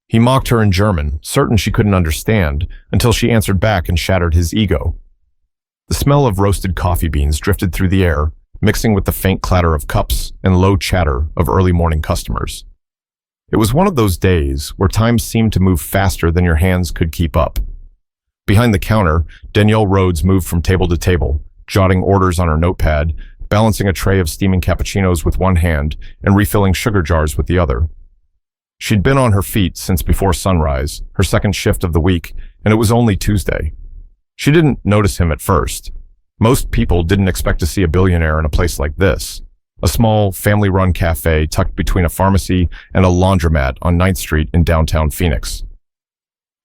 He mocked her in German, certain she couldn't understand, until she answered back and shattered his ego. The smell of roasted coffee beans drifted through the air, mixing with the faint clatter of cups and low chatter of early morning customers. It was one of those days where time seemed to move faster than your hands could keep up. Behind the counter, Danielle Rhodes moved from table to table, jotting orders on her notepad, balancing a tray of steaming cappuccinos with one hand and refilling sugar jars with the other. She'd been on her feet since before sunrise, her second shift of the week, and it was only Tuesday. She didn't notice him at first. Most people didn't expect to see a billionaire in a place like this, a small, family-run cafe tucked between a pharmacy and a laundromat on 9th Street in downtown Phoenix.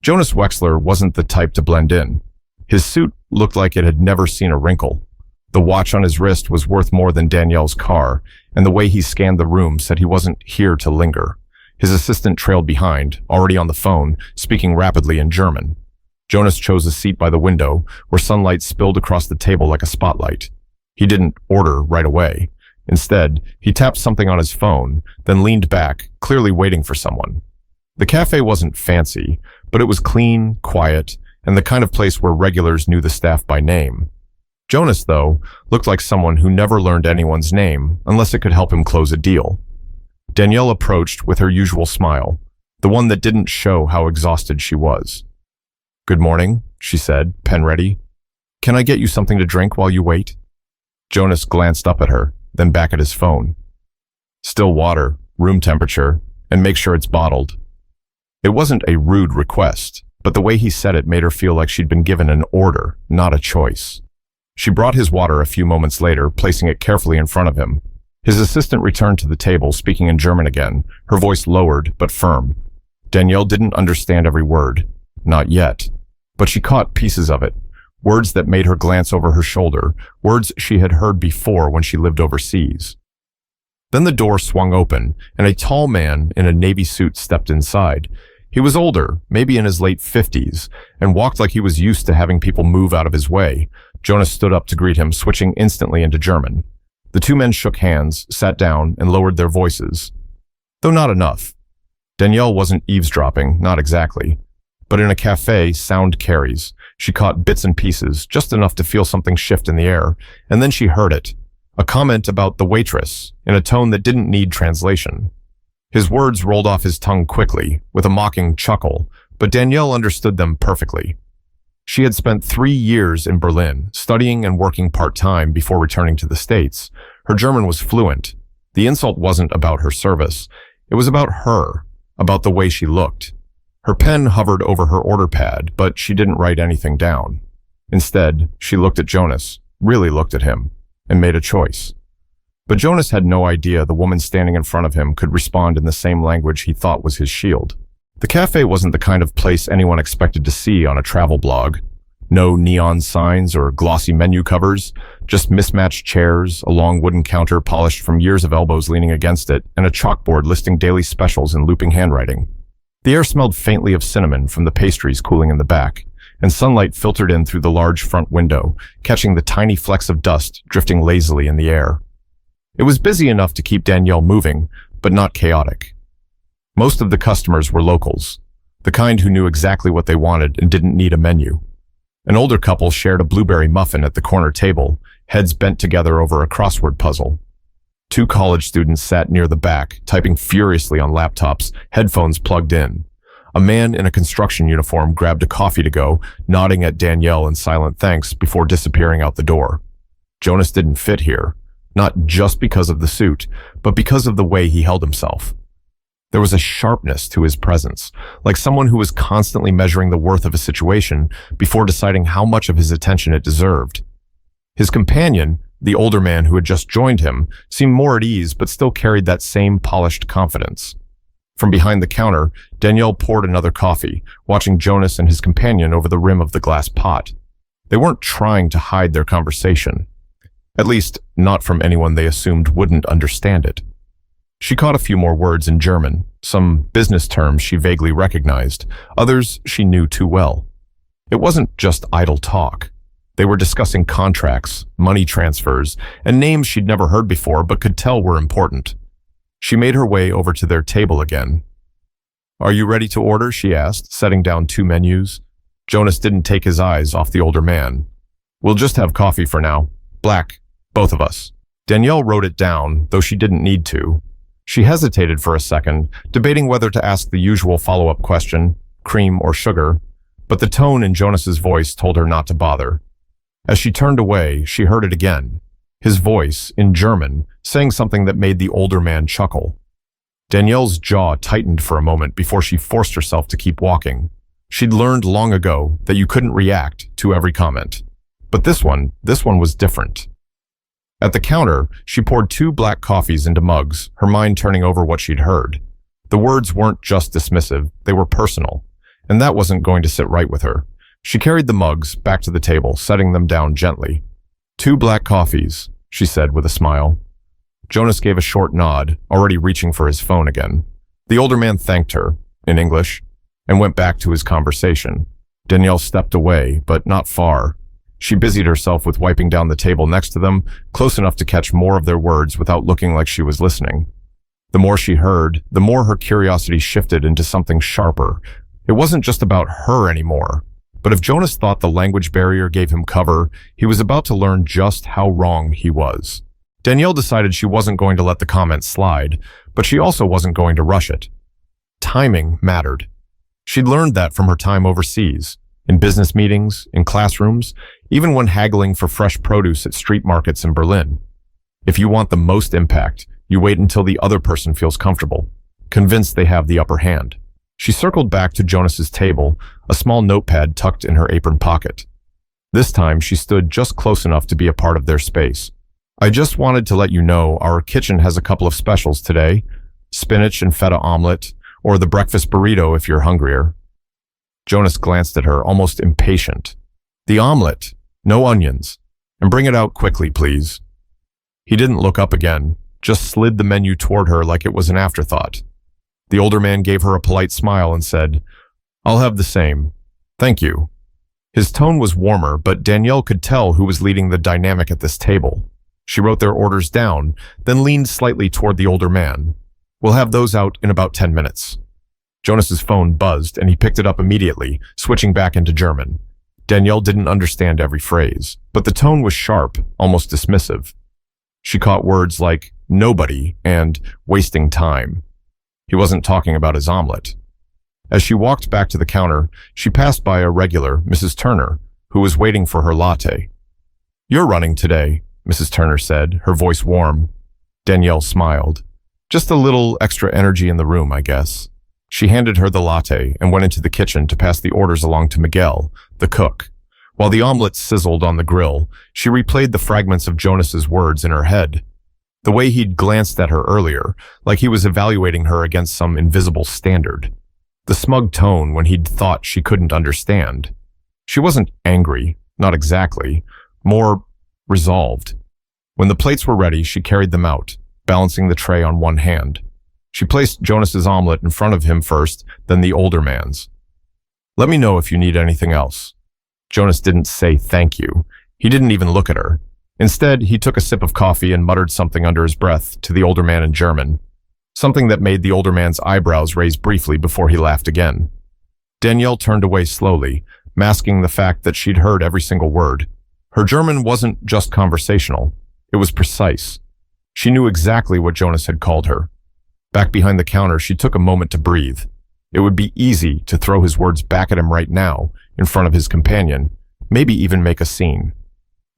Jonas Wexler wasn't the type to blend in. His suit looked like it had never seen a wrinkle. The watch on his wrist was worth more than Danielle's car, and the way he scanned the room said he wasn't here to linger. His assistant trailed behind, already on the phone, speaking rapidly in German. Jonas chose a seat by the window, where sunlight spilled across the table like a spotlight. He didn't order right away. Instead, he tapped something on his phone, then leaned back, clearly waiting for someone. The cafe wasn't fancy, but it was clean, quiet, and the kind of place where regulars knew the staff by name. Jonas, though, looked like someone who never learned anyone's name unless it could help him close a deal. Danielle approached with her usual smile, the one that didn't show how exhausted she was. "Good morning," she said, pen ready. "Can I get you something to drink while you wait?" Jonas glanced up at her, then back at his phone. "Still water, room temperature, and make sure it's bottled." It wasn't a rude request, but the way he said it made her feel like she'd been given an order, not a choice. She brought his water a few moments later, placing it carefully in front of him. His assistant returned to the table, speaking in German again, her voice lowered but firm. Danielle didn't understand every word. Not yet. But she caught pieces of it. Words that made her glance over her shoulder, words she had heard before when she lived overseas. Then the door swung open, and a tall man in a navy suit stepped inside. He was older, maybe in his late 50s, and walked like he was used to having people move out of his way. Jonas stood up to greet him, switching instantly into German. The two men shook hands, sat down, and lowered their voices. Though not enough. Danielle wasn't eavesdropping, not exactly. But in a cafe, sound carries. She caught bits and pieces, just enough to feel something shift in the air, and then she heard it. A comment about the waitress, in a tone that didn't need translation. His words rolled off his tongue quickly, with a mocking chuckle, but Danielle understood them perfectly. She had spent 3 years in Berlin, studying and working part-time before returning to the States. Her German was fluent. The insult wasn't about her service. It was about her, about the way she looked. Her pen hovered over her order pad, but she didn't write anything down. Instead, she looked at Jonas, really looked at him, and made a choice. But Jonas had no idea the woman standing in front of him could respond in the same language he thought was his shield. The cafe wasn't the kind of place anyone expected to see on a travel blog. No neon signs or glossy menu covers, just mismatched chairs, a long wooden counter polished from years of elbows leaning against it, and a chalkboard listing daily specials in looping handwriting. The air smelled faintly of cinnamon from the pastries cooling in the back, and sunlight filtered in through the large front window, catching the tiny flecks of dust drifting lazily in the air. It was busy enough to keep Danielle moving, but not chaotic. Most of the customers were locals, the kind who knew exactly what they wanted and didn't need a menu. An older couple shared a blueberry muffin at the corner table, heads bent together over a crossword puzzle. 2 college students sat near the back, typing furiously on laptops, headphones plugged in. A man in a construction uniform grabbed a coffee to go, nodding at Danielle in silent thanks before disappearing out the door. Jonas didn't fit here, not just because of the suit, but because of the way he held himself. There was a sharpness to his presence, like someone who was constantly measuring the worth of a situation before deciding how much of his attention it deserved. His companion, the older man who had just joined him, seemed more at ease but still carried that same polished confidence. From behind the counter, Danielle poured another coffee, watching Jonas and his companion over the rim of the glass pot. They weren't trying to hide their conversation. At least, not from anyone they assumed wouldn't understand it. She caught a few more words in German, some business terms she vaguely recognized, others she knew too well. It wasn't just idle talk. They were discussing contracts, money transfers, and names she'd never heard before but could tell were important. She made her way over to their table again. Are you ready to order? She asked, setting down two menus. Jonas didn't take his eyes off the older man. We'll just have coffee for now. Black, both of us. Danielle wrote it down, though she didn't need to. She hesitated for a second, debating whether to ask the usual follow-up question, cream or sugar, but the tone in Jonas's voice told her not to bother. As she turned away, she heard it again, his voice, in German, saying something that made the older man chuckle. Danielle's jaw tightened for a moment before she forced herself to keep walking. She'd learned long ago that you couldn't react to every comment. But this one was different. At the counter, she poured two black coffees into mugs, her mind turning over what she'd heard. The words weren't just dismissive, they were personal, and that wasn't going to sit right with her. She carried the mugs back to the table, setting them down gently. 2 black coffees, she said with a smile. Jonas gave a short nod, already reaching for his phone again. The older man thanked her, in English, and went back to his conversation. Danielle stepped away, but not far. She busied herself with wiping down the table next to them, close enough to catch more of their words without looking like she was listening. The more she heard, the more her curiosity shifted into something sharper. It wasn't just about her anymore. But if Jonas thought the language barrier gave him cover, he was about to learn just how wrong he was. Danielle decided she wasn't going to let the comment slide, but she also wasn't going to rush it. Timing mattered. She'd learned that from her time overseas, in business meetings, in classrooms, even when haggling for fresh produce at street markets in Berlin. If you want the most impact, you wait until the other person feels comfortable, convinced they have the upper hand. She circled back to Jonas's table, a small notepad tucked in her apron pocket. This time, she stood just close enough to be a part of their space. I just wanted to let you know our kitchen has a couple of specials today. Spinach and feta omelet, or the breakfast burrito if you're hungrier. Jonas glanced at her, almost impatient. The omelet, no onions, and bring it out quickly, please. He didn't look up again, just slid the menu toward her like it was an afterthought. The older man gave her a polite smile and said, I'll have the same. Thank you. His tone was warmer, but Danielle could tell who was leading the dynamic at this table. She wrote their orders down, then leaned slightly toward the older man. We'll have those out in about 10 minutes. Jonas's phone buzzed, and he picked it up immediately, switching back into German. Danielle didn't understand every phrase, but the tone was sharp, almost dismissive. She caught words like nobody and wasting time. He wasn't talking about his omelet. As she walked back to the counter, she passed by a regular, Mrs. Turner, who was waiting for her latte. You're running today, Mrs. Turner said, her voice warm. Danielle smiled. Just a little extra energy in the room, I guess. She handed her the latte and went into the kitchen to pass the orders along to Miguel, the cook. While the omelet sizzled on the grill, she replayed the fragments of Jonas's words in her head. The way he'd glanced at her earlier, like he was evaluating her against some invisible standard. The smug tone when he'd thought she couldn't understand. She wasn't angry, not exactly, more resolved. When the plates were ready, she carried them out, balancing the tray on one hand. She placed Jonas's omelet in front of him first, then the older man's. Let me know if you need anything else. Jonas didn't say thank you. He didn't even look at her. Instead, he took a sip of coffee and muttered something under his breath to the older man in German, something that made the older man's eyebrows raise briefly before he laughed again. Danielle turned away slowly, masking the fact that she'd heard every single word. Her German wasn't just conversational. It was precise. She knew exactly what Jonas had called her. Back behind the counter, she took a moment to breathe. It would be easy to throw his words back at him right now, in front of his companion, maybe even make a scene.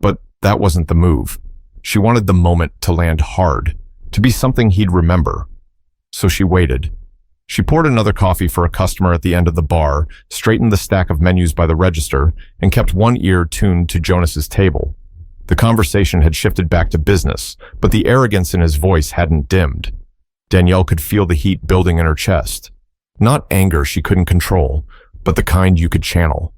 But that wasn't the move. She wanted the moment to land hard, to be something he'd remember. So she waited. She poured another coffee for a customer at the end of the bar, straightened the stack of menus by the register, and kept one ear tuned to Jonas's table. The conversation had shifted back to business, but the arrogance in his voice hadn't dimmed. Danielle could feel the heat building in her chest. Not anger she couldn't control, but the kind you could channel.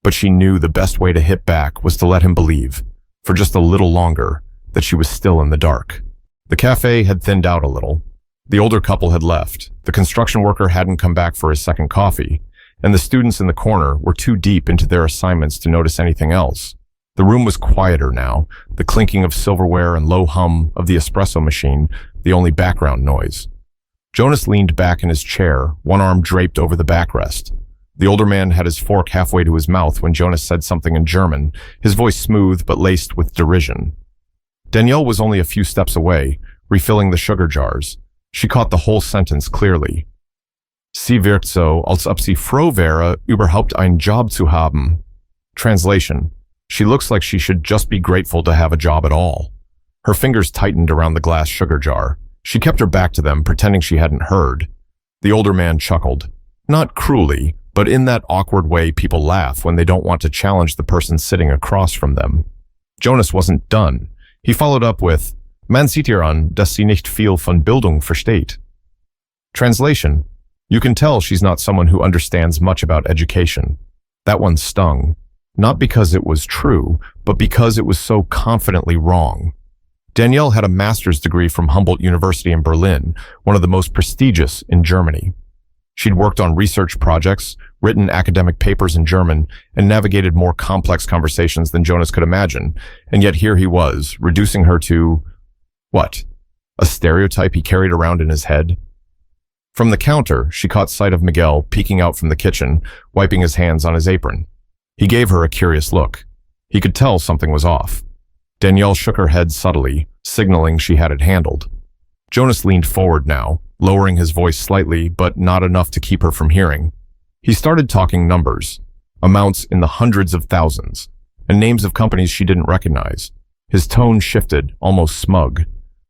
But she knew the best way to hit back was to let him believe, for just a little longer, that she was still in the dark. The cafe had thinned out a little. The older couple had left, the construction worker hadn't come back for his second coffee, and the students in the corner were too deep into their assignments to notice anything else. The room was quieter now, the clinking of silverware and low hum of the espresso machine the only background noise. Jonas leaned back in his chair, one arm draped over the backrest. The older man had his fork halfway to his mouth when Jonas said something in German, his voice smooth but laced with derision. Danielle was only a few steps away, refilling the sugar jars. She caught the whole sentence clearly. Sie wirkt so, als ob sie froh wäre, überhaupt einen Job zu haben. Translation: she looks like she should just be grateful to have a job at all. Her fingers tightened around the glass sugar jar. She kept her back to them, pretending she hadn't heard. The older man chuckled. Not cruelly, but in that awkward way people laugh when they don't want to challenge the person sitting across from them. Jonas wasn't done. He followed up with, Man sieht ihr an, dass sie nicht viel von Bildung versteht. Translation: you can tell she's not someone who understands much about education. That one stung. Not because it was true, but because it was so confidently wrong. Danielle had a master's degree from Humboldt University in Berlin, one of the most prestigious in Germany. She'd worked on research projects, written academic papers in German, and navigated more complex conversations than Jonas could imagine, and yet here he was, reducing her to, what? A stereotype he carried around in his head? From the counter, she caught sight of Miguel peeking out from the kitchen, wiping his hands on his apron. He gave her a curious look. He could tell something was off. Danielle shook her head subtly, signaling she had it handled. Jonas leaned forward now, lowering his voice slightly, but not enough to keep her from hearing. He started talking numbers, amounts in the hundreds of thousands, and names of companies she didn't recognize. His tone shifted, almost smug.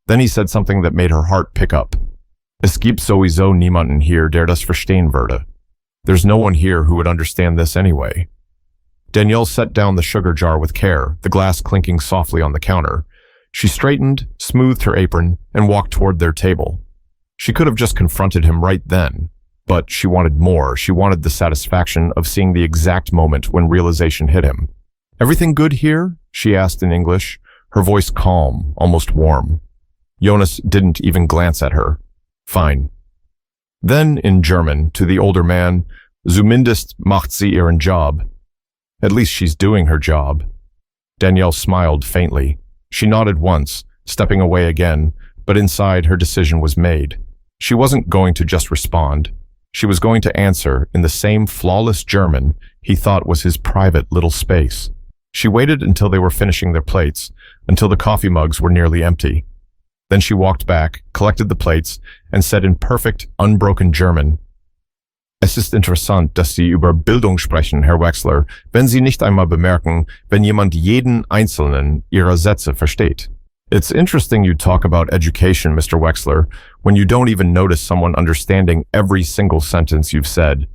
Then he said something that made her heart pick up. Es gibt sowieso niemanden hier, der das verstehen würde. There's no one here who would understand this anyway. Danielle set down the sugar jar with care, the glass clinking softly on the counter. She straightened, smoothed her apron, and walked toward their table. She could have just confronted him right then, but she wanted more. She wanted the satisfaction of seeing the exact moment when realization hit him. Everything good here? She asked in English, her voice calm, almost warm. Jonas didn't even glance at her. Fine. Then, in German, to the older man, Zumindest macht sie ihren Job. At least she's doing her job. Danielle smiled faintly. She nodded once, stepping away again, but inside her decision was made. She wasn't going to just respond. She was going to answer in the same flawless German he thought was his private little space. She waited until they were finishing their plates, until the coffee mugs were nearly empty. Then she walked back, collected the plates, and said in perfect, unbroken German, Es ist interessant, dass Sie über Bildung sprechen, Herr Wechsler, wenn Sie nicht einmal bemerken, wenn jemand jeden einzelnen Ihrer Sätze versteht. It's interesting you talk about education, Mr. Wechsler, when you don't even notice someone understanding every single sentence you've said.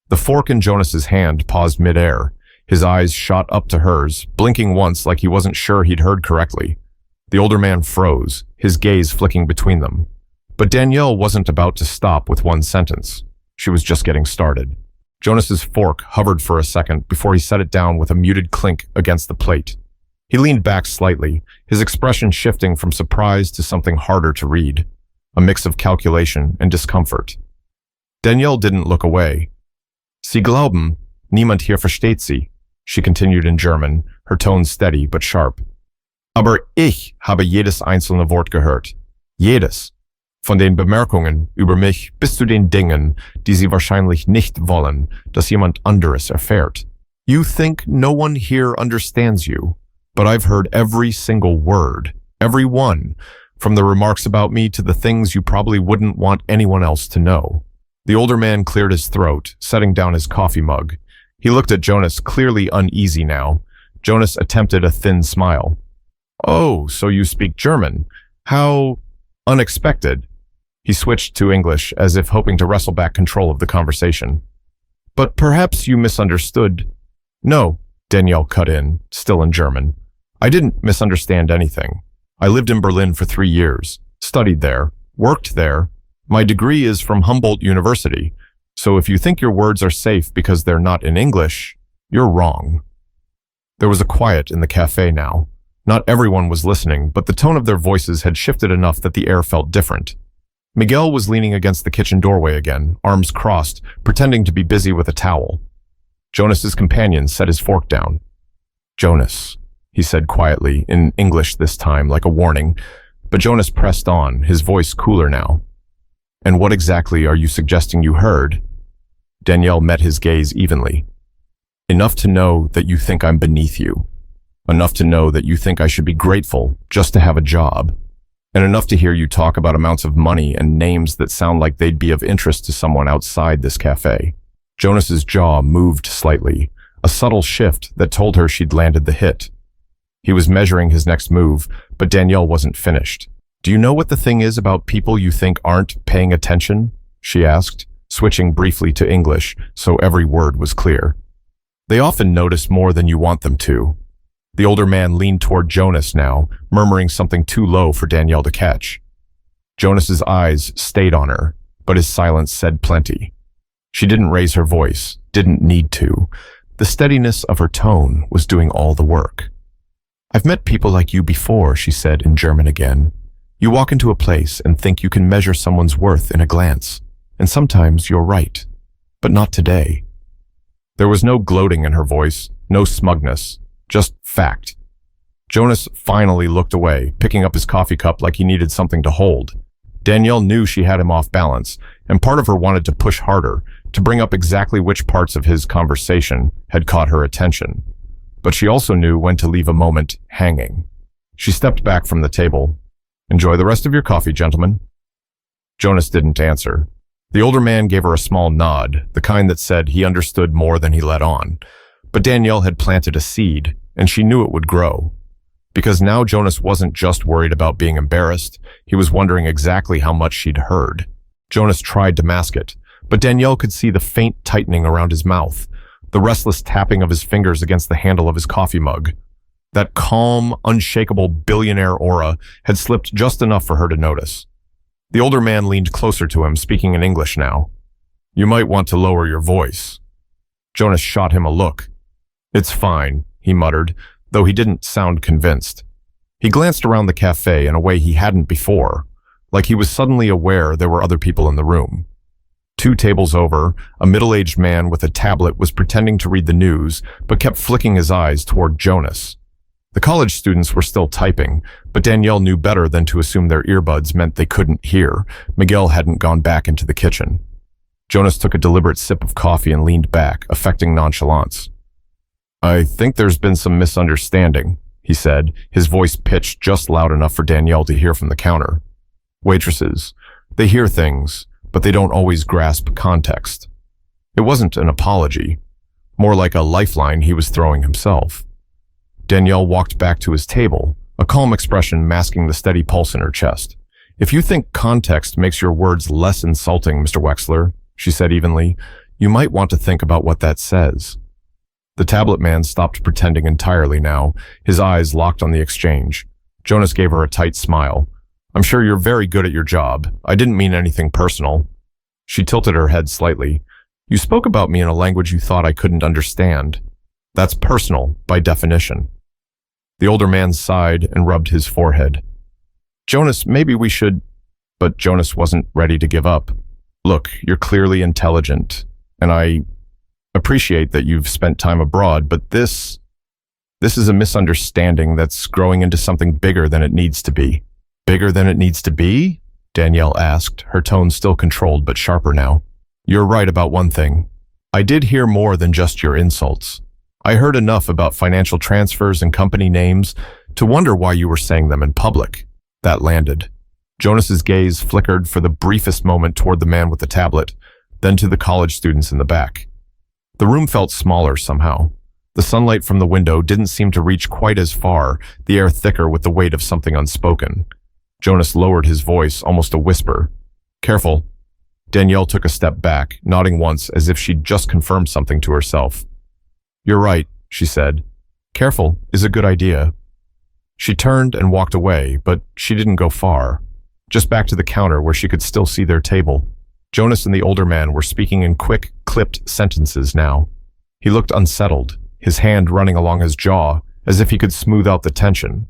The fork in Jonas's hand paused midair. His eyes shot up to hers, blinking once like he wasn't sure he'd heard correctly. The older man froze, his gaze flicking between them. But Danielle wasn't about to stop with one sentence. She was just getting started. Jonas's fork hovered for a second before he set it down with a muted clink against the plate. He leaned back slightly, his expression shifting from surprise to something harder to read, a mix of calculation and discomfort. Danielle didn't look away. Sie glauben, niemand hier versteht Sie, she continued in German, her tone steady but sharp. Aber ich habe jedes einzelne Wort gehört. Jedes. Von den Bemerkungen über mich bis zu den Dingen, die Sie wahrscheinlich nicht wollen, dass jemand anderes erfährt. You think no one here understands you, but I've heard every single word, every one, from the remarks about me to the things you probably wouldn't want anyone else to know. The older man cleared his throat, setting down his coffee mug. He looked at Jonas, clearly uneasy now. Jonas attempted a thin smile. Oh, so you speak German. How unexpected. He switched to English, as if hoping to wrestle back control of the conversation. But perhaps you misunderstood. No, Danielle cut in, still in German. I didn't misunderstand anything. I lived in Berlin for 3 years, studied there, worked there. My degree is from Humboldt University, so if you think your words are safe because they're not in English, you're wrong. There was a quiet in the café now. Not everyone was listening, but the tone of their voices had shifted enough that the air felt different. Miguel was leaning against the kitchen doorway again, arms crossed, pretending to be busy with a towel. Jonas's companion set his fork down. Jonas, he said quietly, in English this time, like a warning, but Jonas pressed on, his voice cooler now. And what exactly are you suggesting you heard? Danielle met his gaze evenly. Enough to know that you think I'm beneath you. Enough to know that you think I should be grateful just to have a job. And enough to hear you talk about amounts of money and names that sound like they'd be of interest to someone outside this cafe. Jonas's jaw moved slightly, a subtle shift that told her she'd landed the hit. He was measuring his next move, but Danielle wasn't finished. Do you know what the thing is about people you think aren't paying attention? She asked, switching briefly to English so every word was clear. They often notice more than you want them to. The older man leaned toward Jonas now, murmuring something too low for Danielle to catch. Jonas's eyes stayed on her, but his silence said plenty. She didn't raise her voice, didn't need to. The steadiness of her tone was doing all the work. I've met people like you before, she said in German again. You walk into a place and think you can measure someone's worth in a glance, and sometimes you're right, but not today. There was no gloating in her voice, no smugness, just fact. Jonas finally looked away, picking up his coffee cup like he needed something to hold. Danielle knew she had him off balance, and part of her wanted to push harder, to bring up exactly which parts of his conversation had caught her attention. But she also knew when to leave a moment hanging. She stepped back from the table. Enjoy the rest of your coffee, gentlemen. Jonas didn't answer. The older man gave her a small nod, the kind that said he understood more than he let on. But Danielle had planted a seed, and she knew it would grow. Because now Jonas wasn't just worried about being embarrassed, he was wondering exactly how much she'd heard. Jonas tried to mask it, but Danielle could see the faint tightening around his mouth, the restless tapping of his fingers against the handle of his coffee mug. That calm, unshakable billionaire aura had slipped just enough for her to notice. The older man leaned closer to him, speaking in English now. You might want to lower your voice. Jonas shot him a look. It's fine, he muttered, though he didn't sound convinced. He glanced around the cafe in a way he hadn't before, like he was suddenly aware there were other people in the room. 2 tables over, a middle-aged man with a tablet was pretending to read the news, but kept flicking his eyes toward Jonas. The college students were still typing, but Danielle knew better than to assume their earbuds meant they couldn't hear. Miguel hadn't gone back into the kitchen. Jonas took a deliberate sip of coffee and leaned back, affecting nonchalance. I think there's been some misunderstanding, he said, his voice pitched just loud enough for Danielle to hear from the counter. Waitresses, they hear things, but they don't always grasp context. It wasn't an apology, more like a lifeline he was throwing himself. Danielle walked back to his table, a calm expression masking the steady pulse in her chest. If you think context makes your words less insulting, Mr. Wexler, she said evenly, you might want to think about what that says. The tablet man stopped pretending entirely now, his eyes locked on the exchange. Jonas gave her a tight smile. I'm sure you're very good at your job. I didn't mean anything personal. She tilted her head slightly. You spoke about me in a language you thought I couldn't understand. That's personal, by definition. The older man sighed and rubbed his forehead. Jonas, maybe we should... But Jonas wasn't ready to give up. Look, you're clearly intelligent, and I appreciate that you've spent time abroad, but this is a misunderstanding that's growing into something bigger than it needs to be. Bigger than it needs to be? Danielle asked, her tone still controlled but sharper now. You're right about one thing. I did hear more than just your insults. I heard enough about financial transfers and company names to wonder why you were saying them in public. That landed. Jonas's gaze flickered for the briefest moment toward the man with the tablet, then to the college students in the back. The room felt smaller somehow. The sunlight from the window didn't seem to reach quite as far, the air thicker with the weight of something unspoken. Jonas lowered his voice, almost a whisper. Careful. Danielle took a step back, nodding once as if she'd just confirmed something to herself. You're right, she said. Careful is a good idea. She turned and walked away, but she didn't go far. Just back to the counter where she could still see their table. Jonas and the older man were speaking in quick, clipped sentences now. He looked unsettled, his hand running along his jaw, as if he could smooth out the tension.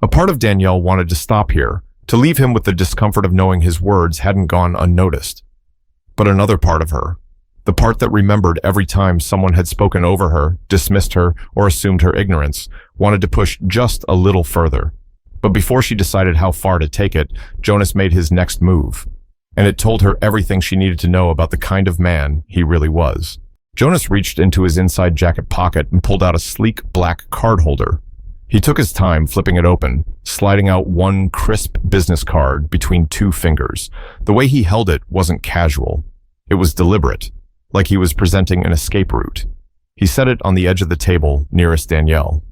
A part of Danielle wanted to stop here, to leave him with the discomfort of knowing his words hadn't gone unnoticed. But another part of her, the part that remembered every time someone had spoken over her, dismissed her, or assumed her ignorance, wanted to push just a little further. But before she decided how far to take it, Jonas made his next move. and it told her everything she needed to know about the kind of man he really was. Jonas reached into his inside jacket pocket and pulled out a sleek black card holder. He took his time flipping it open, sliding out one crisp business card between two fingers. The way he held it wasn't casual. It was deliberate, like he was presenting an escape route. He set it on the edge of the table nearest Danielle.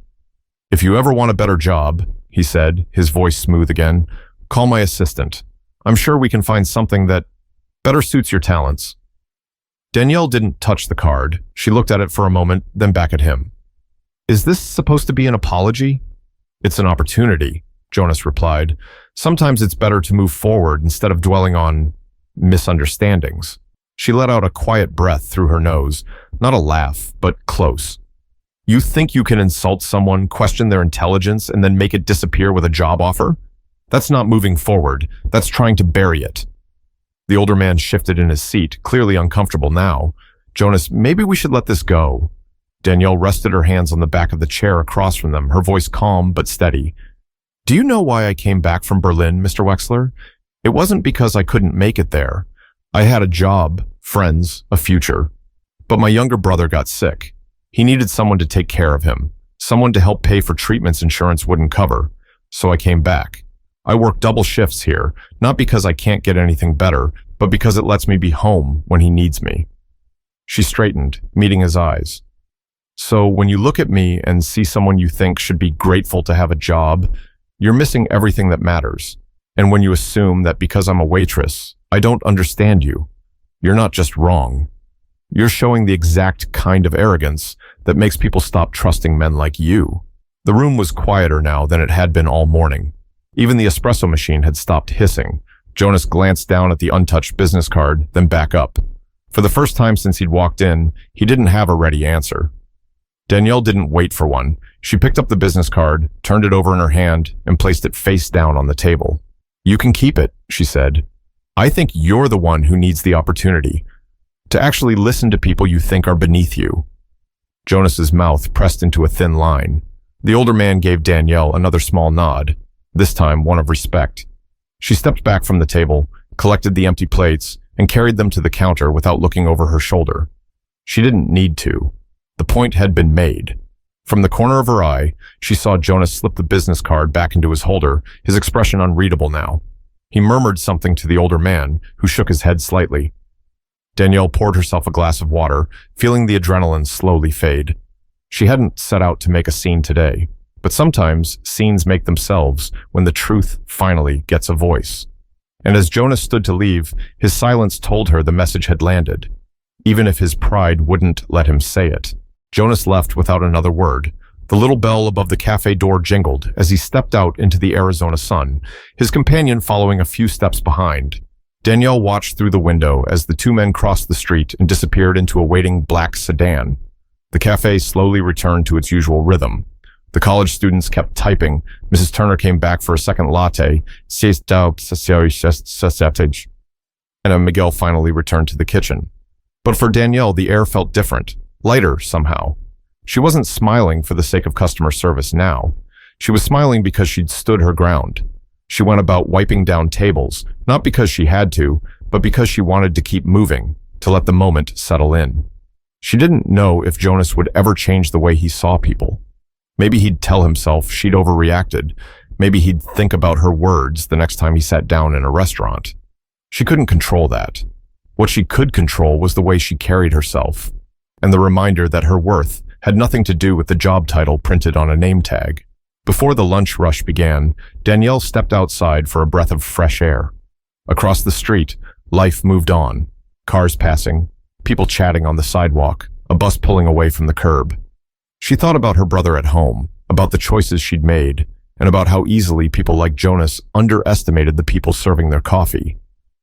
"If you ever want a better job," he said, his voice smooth again, "call my assistant. I'm sure we can find something that better suits your talents." Danielle didn't touch the card. She looked at it for a moment, then back at him. "Is this supposed to be an apology?" "It's an opportunity," Jonas replied. "Sometimes it's better to move forward instead of dwelling on misunderstandings." She let out a quiet breath through her nose, not a laugh, but close. "You think you can insult someone, question their intelligence, and then make it disappear with a job offer? That's not moving forward. That's trying to bury it." The older man shifted in his seat, clearly uncomfortable now. "Jonas, maybe we should let this go." Danielle rested her hands on the back of the chair across from them, her voice calm but steady. "Do you know why I came back from Berlin, Mr. Wexler? It wasn't because I couldn't make it there. I had a job, friends, a future. But my younger brother got sick. He needed someone to take care of him, someone to help pay for treatments insurance wouldn't cover. So I came back. I work double shifts here, not because I can't get anything better, but because it lets me be home when he needs me." She straightened, meeting his eyes. "So when you look at me and see someone you think should be grateful to have a job, you're missing everything that matters. And when you assume that because I'm a waitress, I don't understand you, you're not just wrong. You're showing the exact kind of arrogance that makes people stop trusting men like you." The room was quieter now than it had been all morning. Even the espresso machine had stopped hissing. Jonas glanced down at the untouched business card, then back up. For the first time since he'd walked in, he didn't have a ready answer. Danielle didn't wait for one. She picked up the business card, turned it over in her hand, and placed it face down on the table. "You can keep it," she said. "I think you're the one who needs the opportunity to actually listen to people you think are beneath you." Jonas's mouth pressed into a thin line. The older man gave Danielle another small nod, this time one of respect. She stepped back from the table, collected the empty plates, and carried them to the counter without looking over her shoulder. She didn't need to. The point had been made. From the corner of her eye, she saw Jonas slip the business card back into his holder, his expression unreadable now. He murmured something to the older man, who shook his head slightly. Danielle poured herself a glass of water, feeling the adrenaline slowly fade. She hadn't set out to make a scene today, but sometimes scenes make themselves when the truth finally gets a voice. And as Jonas stood to leave, his silence told her the message had landed, even if his pride wouldn't let him say it. Jonas left without another word. The little bell above the cafe door jingled as he stepped out into the Arizona sun, his companion following a few steps behind. Danielle watched through the window as the two men crossed the street and disappeared into a waiting black sedan. The cafe slowly returned to its usual rhythm. The college students kept typing. Mrs. Turner came back for a second latte, and Miguel finally returned to the kitchen. But for Danielle, the air felt different, lighter somehow. She wasn't smiling for the sake of customer service now. She was smiling because she'd stood her ground. She went about wiping down tables, not because she had to, but because she wanted to keep moving, to let the moment settle in. She didn't know if Jonas would ever change the way he saw people. Maybe he'd tell himself she'd overreacted. Maybe he'd think about her words the next time he sat down in a restaurant. She couldn't control that. What she could control was the way she carried herself, and the reminder that her worth had nothing to do with the job title printed on a name tag. Before the lunch rush began, Danielle stepped outside for a breath of fresh air. Across the street, life moved on. Cars passing, people chatting on the sidewalk, a bus pulling away from the curb. She thought about her brother at home, about the choices she'd made, and about how easily people like Jonas underestimated the people serving their coffee.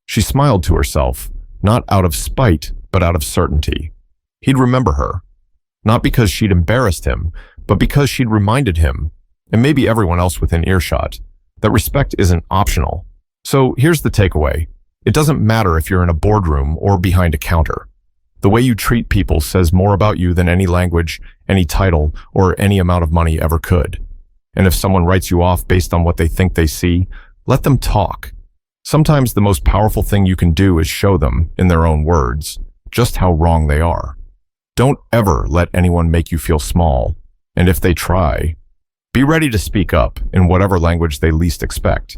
She smiled to herself, not out of spite, but out of certainty. He'd remember her, not because she'd embarrassed him, but because she'd reminded him, and maybe everyone else within earshot, that respect isn't optional. So here's the takeaway. It doesn't matter if you're in a boardroom or behind a counter. The way you treat people says more about you than any language, any title, or any amount of money ever could. And if someone writes you off based on what they think they see, let them talk. Sometimes the most powerful thing you can do is show them, in their own words, just how wrong they are. Don't ever let anyone make you feel small, and if they try, be ready to speak up in whatever language they least expect.